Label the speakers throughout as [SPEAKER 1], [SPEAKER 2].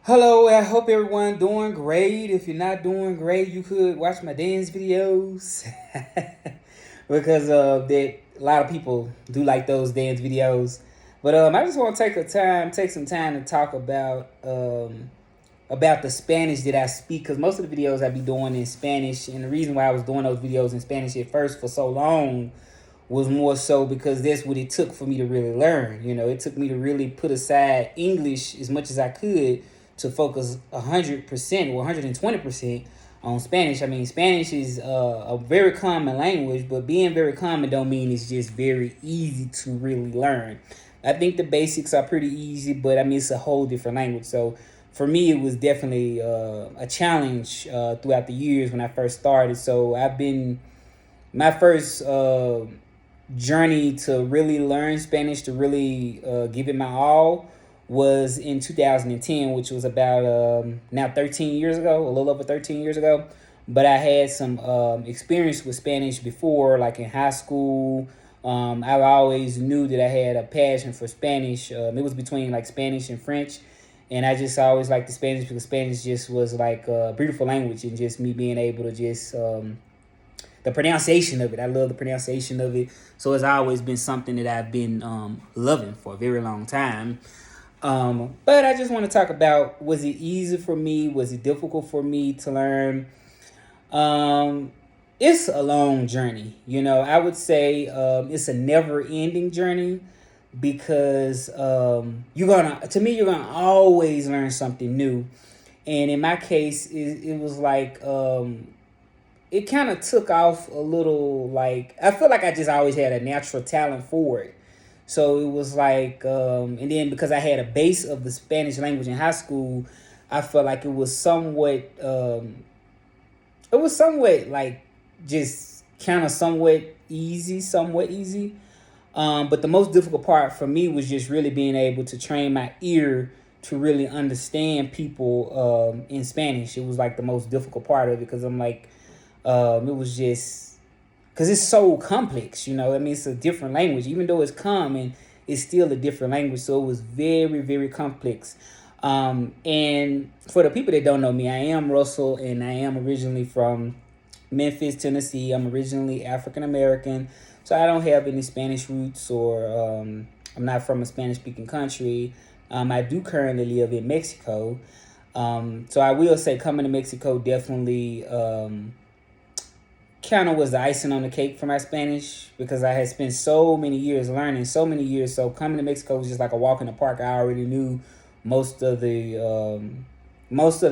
[SPEAKER 1] Hello, I hope everyone doing great. If you're not doing great, you could watch my dance videos because that a lot of people do like those dance videos. But I just want to take some time to talk about the Spanish that I speak because most of the videos I be doing in Spanish, and the reason why I was doing those videos in Spanish at first for so long was more so because that's what it took for me to really learn. It took me to really put aside English as much as I could to focus 100% or 120% on Spanish. I mean, Spanish is a very common language, but being very common don't mean it's just very easy to really learn. I think the basics are pretty easy, but I mean, it's a whole different language. So for me, it was definitely a challenge throughout the years when I first started. So my first journey to really learn Spanish, to really give it my all, was in 2010, which was about now 13 years ago, a little over 13 years ago. But I had some experience with Spanish before, like in high school. I always knew that I had a passion for Spanish. It was between like Spanish and French. And I just always liked the Spanish because Spanish just was like a beautiful language, and just me being able to just the pronunciation of it. I love the pronunciation of it. So it's always been something that I've been loving for a very long time. But I just want to talk about, was it easy for me? Was it difficult for me to learn? Um, it's a long journey. I would say it's a never ending journey because you're gonna always learn something new. And in my case, it was like it kind of took off a little. Like, I feel like I just always had a natural talent for it. So it was like, and then because I had a base of the Spanish language in high school, I felt like it was somewhat like just kind of somewhat easy. But the most difficult part for me was just really being able to train my ear to really understand people in Spanish. It was like the most difficult part of it because I'm like, it was just because it's so complex. I mean, it's a different language, even though it's common. It's still a different language, so it was very, very complex. And for the people that don't know me, I am Russell, and I am originally from Memphis, Tennessee. I'm originally African American, so I don't have any Spanish roots, or I'm not from a Spanish speaking country. I do currently live in Mexico. So I will say coming to Mexico definitely kind of was the icing on the cake for my Spanish because I had spent so many years learning, so many years. So coming to Mexico was just like a walk in the park. I already knew most of the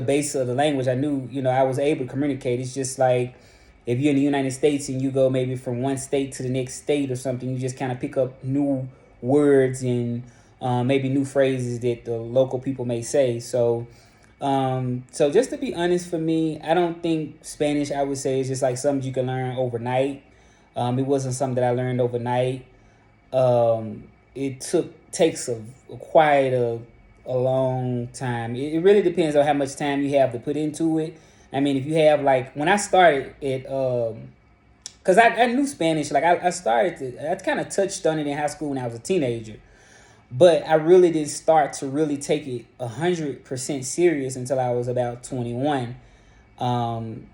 [SPEAKER 1] base of the language. I knew, I was able to communicate. It's just like if you're in the United States and you go maybe from one state to the next state or something, you just kind of pick up new words and maybe new phrases that the local people may say. So just to be honest, for me, I don't think Spanish, I would say, is just like something you can learn overnight. It wasn't something that I learned overnight. It takes quite a long time. It really depends on how much time you have to put into it. I mean, if you have like when I started it, because I knew Spanish, like I kind of touched on it in high school when I was a teenager, but I really didn't start to really take it 100% serious until I was about 21. Um,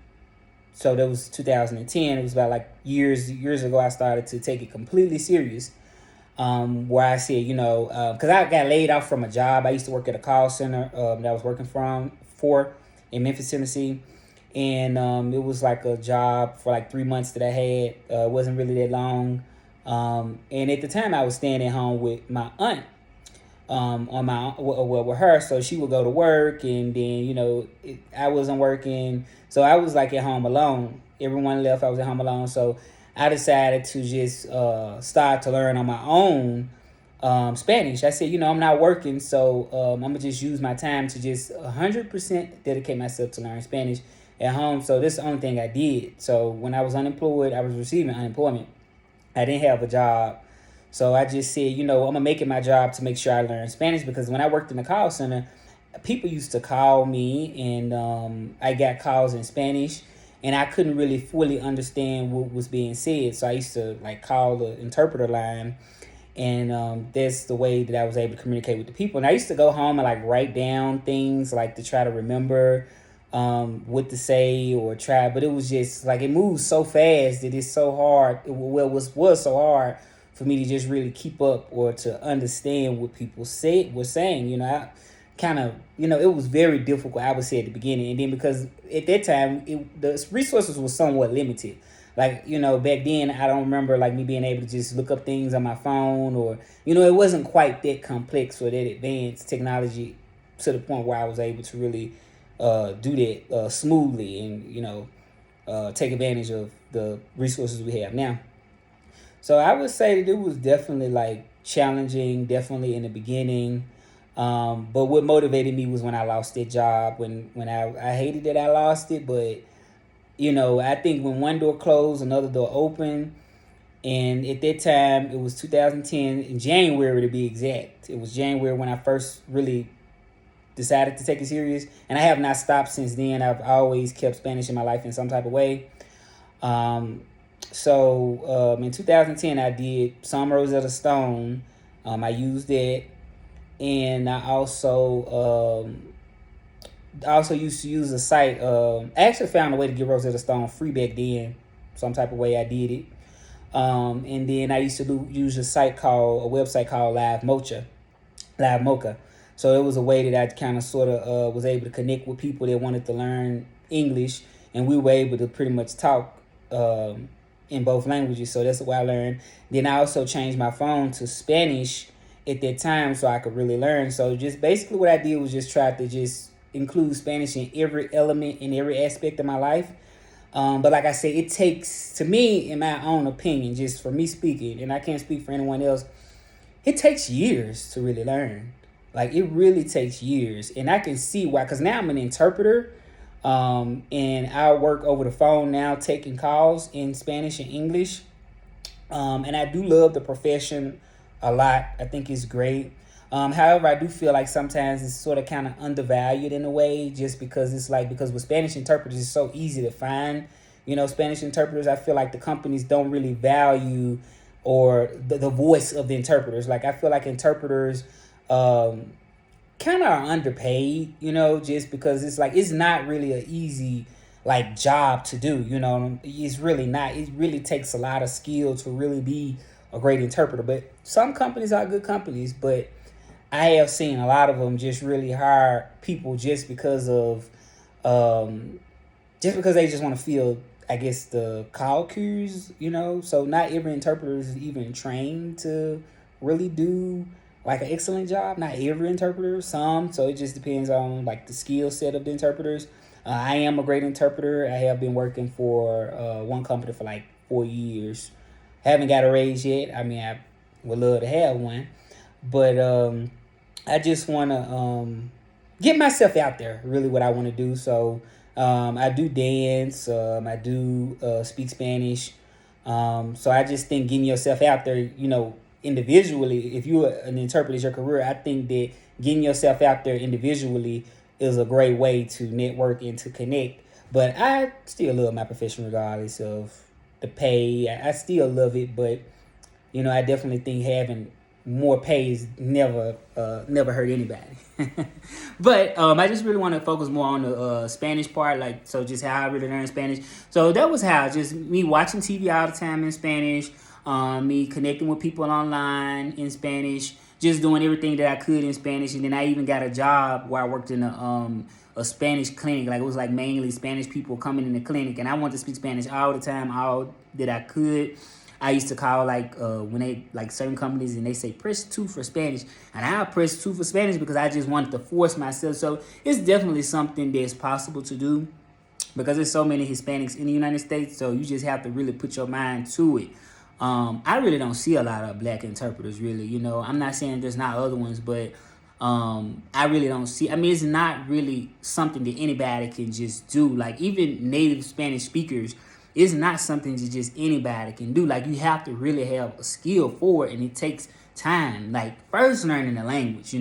[SPEAKER 1] so that was 2010. It was about like years ago. I started to take it completely serious. Where I said, because I got laid off from a job. I used to work at a call center that I was working for in Memphis, Tennessee, and it was like a job for like 3 months that I had. It wasn't really that long. And at the time, I was staying at home with my aunt on my well with her, so she would go to work, and then I wasn't working, so I was like at home alone. Everyone left, I was at home alone, so I decided to just start to learn on my own Spanish. I said, I'm not working, so I'm gonna just use my time to just 100% dedicate myself to learn Spanish at home. So this is the only thing I did. So when I was unemployed, I was receiving unemployment. I didn't have a job. So I just said, I'm gonna make it my job to make sure I learn Spanish because when I worked in the call center, people used to call me, and I got calls in Spanish, and I couldn't really fully understand what was being said. So I used to like call the interpreter line, And that's the way that I was able to communicate with the people. And I used to go home and like write down things like to try to remember what to say or try, but it was just like it moves so fast that it's so hard. Was so hard for me to just really keep up or to understand what people were saying. I kind of, it was very difficult, I would say, at the beginning. And then because at that time, the resources were somewhat limited. Like, back then, I don't remember like me being able to just look up things on my phone, or, it wasn't quite that complex or that advanced technology to the point where I was able to really do that smoothly and, take advantage of the resources we have now. So I would say that it was definitely like challenging, definitely in the beginning. But what motivated me was when I lost that job, when I hated that I lost it. But, I think when one door closed, another door opened. And at that time, it was 2010, in January to be exact. It was January when I first really decided to take it serious. And I have not stopped since then. I've always kept Spanish in my life in some type of way. So in 2010, I did some Rosetta Stone. I used that. And I also used to use a site. I actually found a way to get Rosetta Stone free back then. Some type of way I did it. And then I used to use a website called Live Mocha. So it was a way that I kind of sort of was able to connect with people that wanted to learn English, and we were able to pretty much talk in both languages. So that's what I learned. Then I also changed my phone to Spanish at that time so I could really learn. So just basically what I did was just try to just include Spanish in every element, in every aspect of my life. But like I said, it takes, to me, in my own opinion, just for me speaking, and I can't speak for anyone else, it takes years to really learn. Like, it really takes years. And I can see why, because now I'm an interpreter, and I work over the phone now taking calls in Spanish and English. And I do love the profession a lot. I think it's great. However, I do feel like sometimes it's sort of kind of undervalued in a way, just because because with Spanish interpreters, it's so easy to find. Spanish interpreters, I feel like the companies don't really value or the voice of the interpreters. Like, I feel like interpreters kind of are underpaid, just because it's not really an easy job to do. It's really not. It really takes a lot of skill to really be a great interpreter. But some companies are good companies, but I have seen a lot of them just really hire people just because they just want to feel, I guess, the call cues, So not every interpreter is even trained to really do an excellent job. Not every interpreter, some. So it just depends on the skill set of the interpreters. I am a great interpreter. I have been working for one company for 4 years. Haven't got a raise yet. I mean, I would love to have one, but I just want to get myself out there. Really, what I want to do. So I do dance. I do speak Spanish. So I just think getting yourself out there, individually, if you're an interpreter is your career, I think that getting yourself out there individually is a great way to network and to connect. But I still love my profession regardless of the pay. I still love it, but I definitely think having more pay is never hurt anybody. But I just really want to focus more on the Spanish part, so just how I really learned Spanish. So that was how, just me watching TV all the time in Spanish, me connecting with people online in Spanish, just doing everything that I could in Spanish. And then I even got a job where I worked in a Spanish clinic. It was mainly Spanish people coming in the clinic, and I wanted to speak Spanish all the time, all that I could. I used to call when they certain companies and they say press 2 for Spanish, and I press 2 for Spanish because I just wanted to force myself. So it's definitely something that's possible to do because there's so many Hispanics in the United States. So you just have to really put your mind to it. I really don't see a lot of black interpreters, really. I'm not saying there's not other ones, but I really don't see. I mean, it's not really something that anybody can just do. Even native Spanish speakers, it's not something that just anybody can do. You have to really have a skill for it, and it takes time. First learning the language,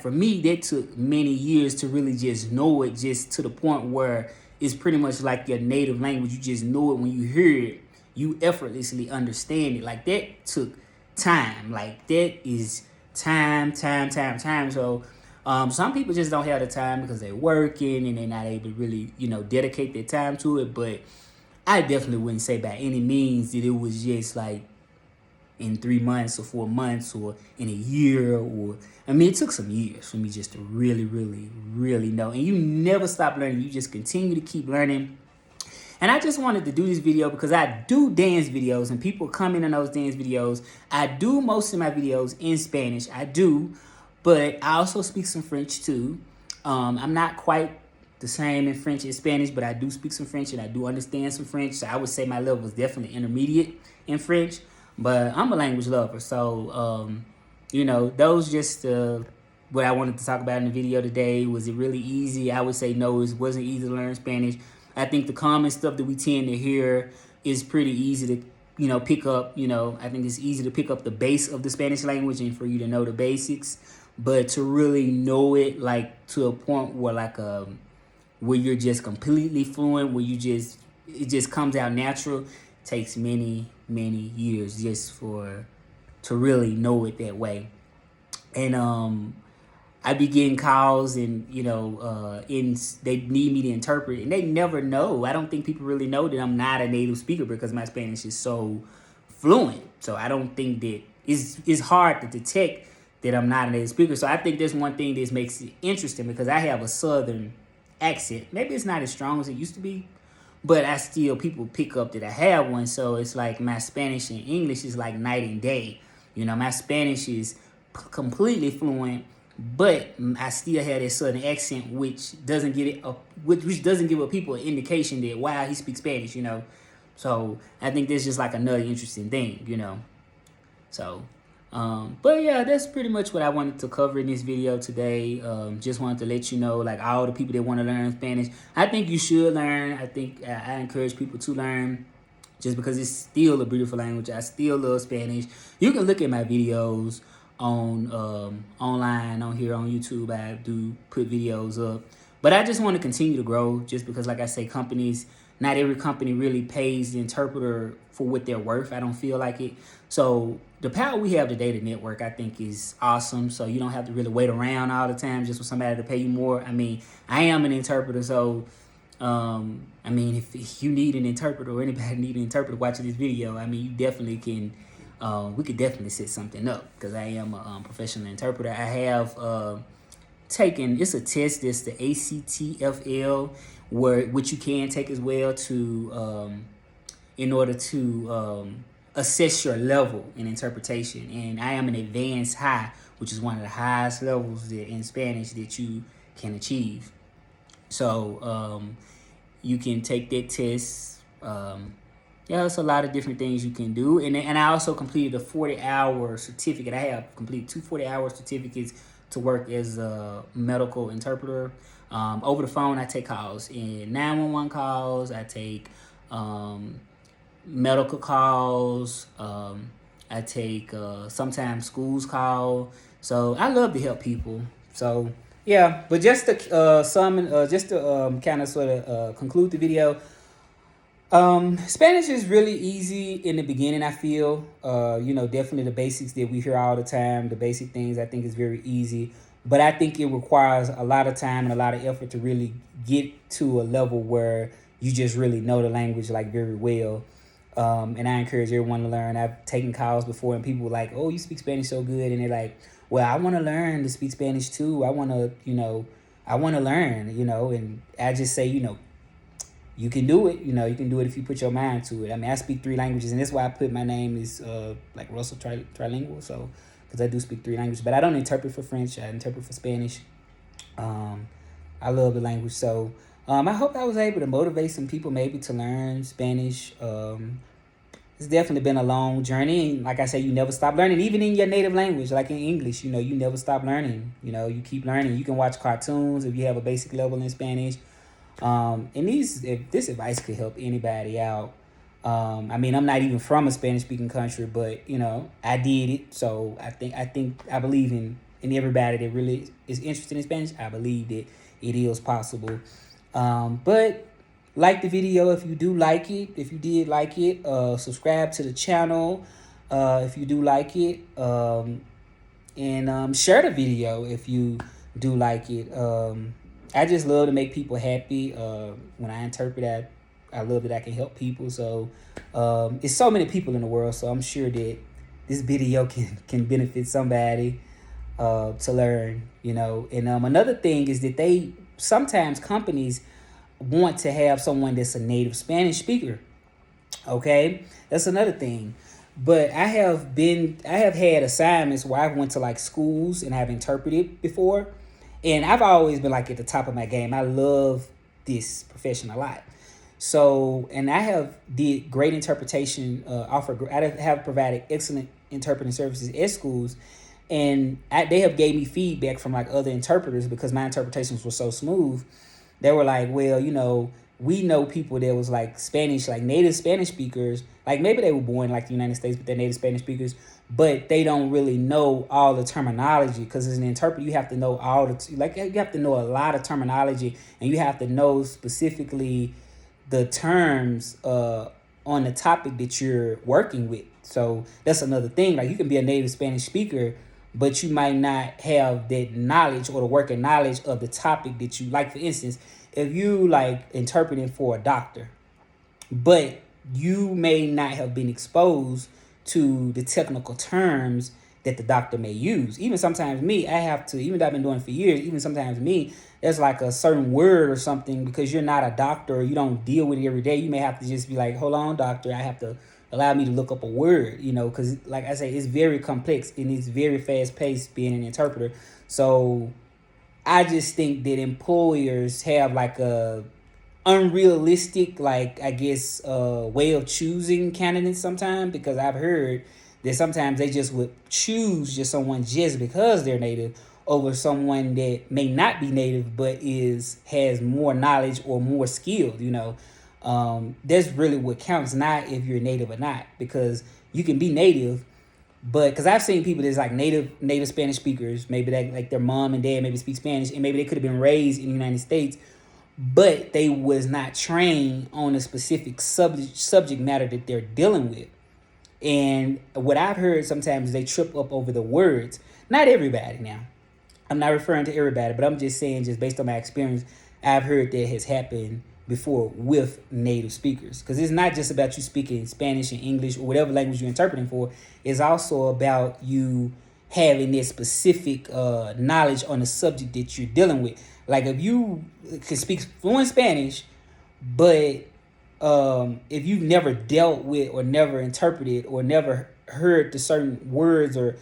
[SPEAKER 1] for me, that took many years to really just know it, just to the point where it's pretty much like your native language. You just know it when you hear it. You effortlessly understand it. That took time. Like that is time. So some people just don't have the time because they're working and they're not able to really, dedicate their time to it. But I definitely wouldn't say by any means that it was just like in 3 months or 4 months or in a year. Or I mean, it took some years for me just to really know. And you never stop learning. You just continue to keep learning. And I just wanted to do this video because I do dance videos and people comment on those dance videos. I do most of my videos in Spanish. I do. But I also speak some French too. I'm not quite the same in French as Spanish, but I do speak some French and I do understand some French. So I would say my level is definitely intermediate in French. But I'm a language lover. So, those just what I wanted to talk about in the video today. Was it really easy? I would say no, it wasn't easy to learn Spanish. I think the common stuff that we tend to hear is pretty easy to, pick up. I think it's easy to pick up the base of the Spanish language and for you to know the basics. But to really know it, like, to a point where, like, where you're just completely fluent, where it just comes out natural, takes many years just to really know it that way. And I be getting calls and they need me to interpret and they never know. I don't think people really know that I'm not a native speaker because my Spanish is so fluent. So I don't think that it's hard to detect that I'm not a native speaker. So I think there's one thing that makes it interesting because I have a southern accent. Maybe it's not as strong as it used to be, but people pick up that I have one. So it's like my Spanish and English is like night and day. My Spanish is completely fluent, but I still have that southern accent, which doesn't give people an indication that wow, he speaks Spanish. So I think that's just like another interesting thing. So. But yeah, that's pretty much what I wanted to cover in this video today. Just wanted to let you know, like, all the people that want to learn Spanish, I think you should learn. I think I encourage people to learn just because it's still a beautiful language. I still love Spanish. You can look at my videos on online on here on YouTube. I do put videos up, but I just want to continue to grow just because, like I say, not every company really pays the interpreter for what they're worth. I don't feel like it. So the power we have today, the network, I think is awesome. So you don't have to really wait around all the time just for somebody to pay you more. I mean, I am an interpreter, so if you need an interpreter or anybody need an interpreter watching this video, you definitely can. We could definitely set something up because I am a professional interpreter. I have taken, it's a test, it's the ACTFL, which you can take as well in order to assess your level in interpretation. And I am an advanced high, which is one of the highest levels in Spanish that you can achieve. So you can take that test. There's a lot of different things you can do. And I also completed a 40-hour certificate. I have completed 2 40-hour certificates to work as a medical interpreter. Over the phone, I take calls in 911 calls. I take medical calls. I take sometimes schools call. So I love to help people. So yeah, but just to kind of sort of conclude the video. Spanish is really easy in the beginning, I feel. Definitely the basics that we hear all the time, the basic things, I think is very easy. But I think it requires a lot of time and a lot of effort to really get to a level where you just really know the language like very well. And I encourage everyone to learn. I've taken calls before and people were like, oh, you speak Spanish so good. And they're like, well, I want to learn to speak Spanish too. I want to learn, and I just say, you can do it. You can do it if you put your mind to it. I speak 3 languages, and that's why I put my name is like Russell Trilingual. So, because I do speak 3 languages, but I don't interpret for French. I interpret for Spanish. I love the language. So, I hope I was able to motivate some people maybe to learn Spanish. It's definitely been a long journey. And like I said, you never stop learning, even in your native language, like in English. You never stop learning. You keep learning. You can watch cartoons if you have a basic level in Spanish. And if this advice could help anybody out, I'm not even from a Spanish-speaking country, but I did it, so I believe in everybody that really is interested in Spanish. I believe that it is possible. But like the video if you do like it. If you did like it, subscribe to the channel. if you do like it. And share the video if you do like it. I just love to make people happy. When I interpret, I love that I can help people. So it's so many people in the world, so I'm sure that this video can benefit somebody to learn, And another thing is that sometimes companies want to have someone that's a native Spanish speaker. Okay, that's another thing. But I have had assignments where I went to like schools and I've interpreted before, and I've always been like at the top of my game. I love this profession a lot. So, and I have did great interpretation. I have provided excellent interpreting services at schools, and they have gave me feedback from like other interpreters because my interpretations were so smooth. They were like, well, we know people that was like Spanish, like native Spanish speakers, like maybe they were born in like the United States, but they're native Spanish speakers, but they don't really know all the terminology because as an interpreter, you have to know you have to know a lot of terminology, and you have to know specifically the terms on the topic that you're working with. So that's another thing. Like you can be a native Spanish speaker, but you might not have that knowledge or the working knowledge of the topic that you like. For instance, if you like interpreting for a doctor, but you may not have been exposed to the technical terms that the doctor may use. Even sometimes me, I have to, even though I've been doing it for years, even sometimes me, there's like a certain word or something because you're not a doctor or you don't deal with it every day. You may have to just be like, hold on, doctor, I have to allow me to look up a word, because like I say, it's very complex and it's very fast paced being an interpreter. So I just think that employers have like a unrealistic, like I guess, way of choosing candidates sometimes, because I've heard that sometimes they just would choose just someone just because they're native over someone that may not be native but has more knowledge or more skilled. That's really what counts, not if you're native or not, because you can be native. But because I've seen people that's like native Spanish speakers, maybe that like their mom and dad maybe speak Spanish, and maybe they could have been raised in the United States, but they was not trained on a specific subject matter that they're dealing with. And what I've heard sometimes is they trip up over the words. Not everybody now. I'm not referring to everybody, but I'm just saying, just based on my experience, I've heard that has happened before with native speakers. Because it's not just about you speaking Spanish and English or whatever language you're interpreting for. It's also about you having this specific knowledge on the subject that you're dealing with. Like if you can speak fluent Spanish, but if you've never dealt with or never interpreted or never heard the certain words or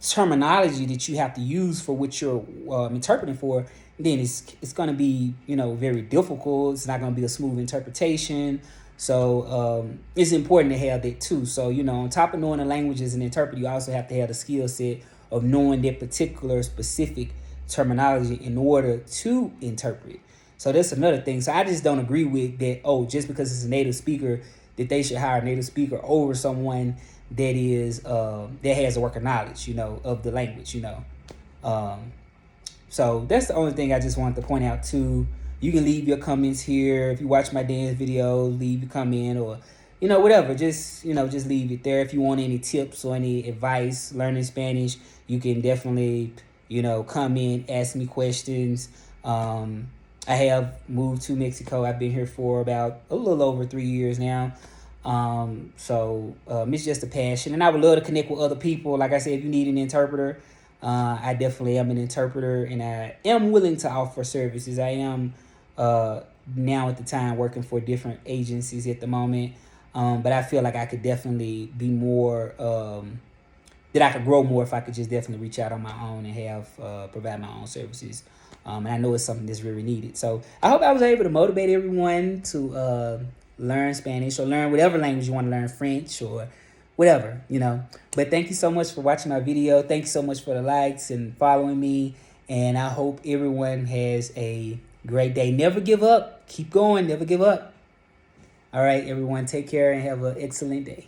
[SPEAKER 1] terminology that you have to use for what you're interpreting for, then it's going to be very difficult. It's not going to be a smooth interpretation. So it's important to have that too. So on top of knowing the language as an interpreter, you also have to have the skill set of knowing that particular specific terminology in order to interpret. So that's another thing. So I just don't agree with that. Oh, just because it's a native speaker, that they should hire a native speaker over someone that is that has a working knowledge, of the language, So that's the only thing I just wanted to point out too. You can leave your comments here. If you watch my dance videos, leave your comment or, whatever. Just leave it there. If you want any tips or any advice learning Spanish, you can definitely, come in, ask me questions. I have moved to Mexico. I've been here for about a little over 3 years now. So it's just a passion, and I would love to connect with other people. Like I said, if you need an interpreter, I definitely am an interpreter, and I am willing to offer services. I am now at the time working for different agencies at the moment, but I feel like I could definitely be more, that I could grow more if I could just definitely reach out on my own and have provide my own services. And I know it's something that's really needed. So I hope I was able to motivate everyone to learn Spanish or learn whatever language you want to learn, French or whatever, But thank you so much for watching my video. Thank you so much for the likes and following me. And I hope everyone has a great day. Never give up. Keep going. Never give up. All right, everyone. Take care and have an excellent day.